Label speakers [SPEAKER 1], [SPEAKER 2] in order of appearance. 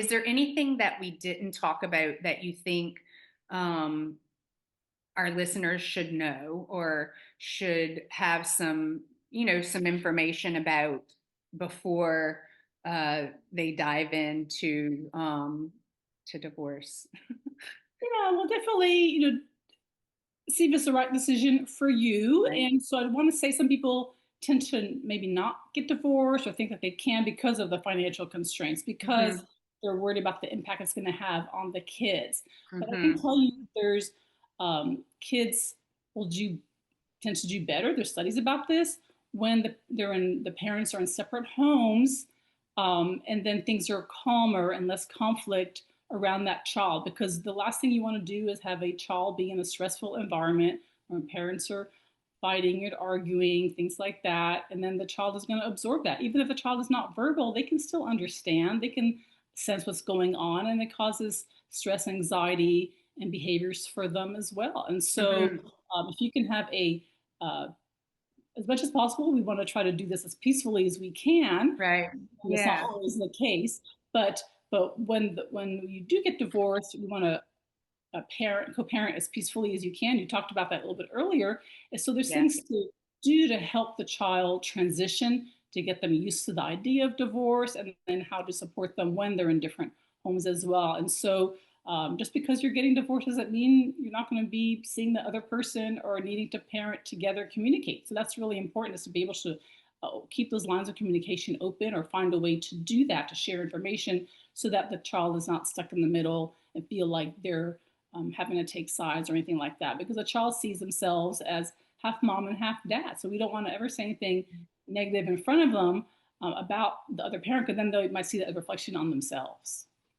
[SPEAKER 1] Is there anything that we didn't talk about that you think um, our listeners should know or should have some information about before they dive into to divorce?
[SPEAKER 2] Yeah, well, definitely, see if it's the right decision for you.
[SPEAKER 1] Right.
[SPEAKER 2] And so I want to say some people tend to maybe not get divorced or think that they can because of the financial constraints, because
[SPEAKER 1] Hmm.
[SPEAKER 2] they're worried about the impact it's going to have on the kids. But I can
[SPEAKER 1] Hmm.
[SPEAKER 2] tell you there's kids will tend to do better. There's studies about this when the parents are in separate homes, and then things are calmer and less conflict around that child. Because the last thing you want to do is have a child be in a stressful environment where parents are fighting and arguing, things like that, and then the child is going to absorb that. Even if the child is not verbal, they can still understand. They can sense what's going on, and it causes stress, anxiety, and behaviors for them as well. And so,
[SPEAKER 1] Hmm.
[SPEAKER 2] if you can have uh, as much as possible, we want to try to do this as peacefully as we can.
[SPEAKER 1] Right.
[SPEAKER 2] And it's not
[SPEAKER 1] Yeah.
[SPEAKER 2] always the case, but when you do get divorced, you want to co-parent as peacefully as you can. You talked about that a little bit earlier. And so there's
[SPEAKER 1] Yeah.
[SPEAKER 2] things to do to help the child transition, to get them used to the idea of divorce, and then how to support them when they're in different homes as well. And so just because you're getting divorced doesn't mean you're not going to be seeing the other person or needing to parent together, communicate. So that's really important, is to be able to keep those lines of communication open, or find a way to do that, to share information, so that the child is not stuck in the middle and feel like they're having to take sides or anything like that, because a child sees themselves as half mom and half dad. So we don't want to ever say anything negative in front of them about the other parent, because then they might see that reflection on themselves.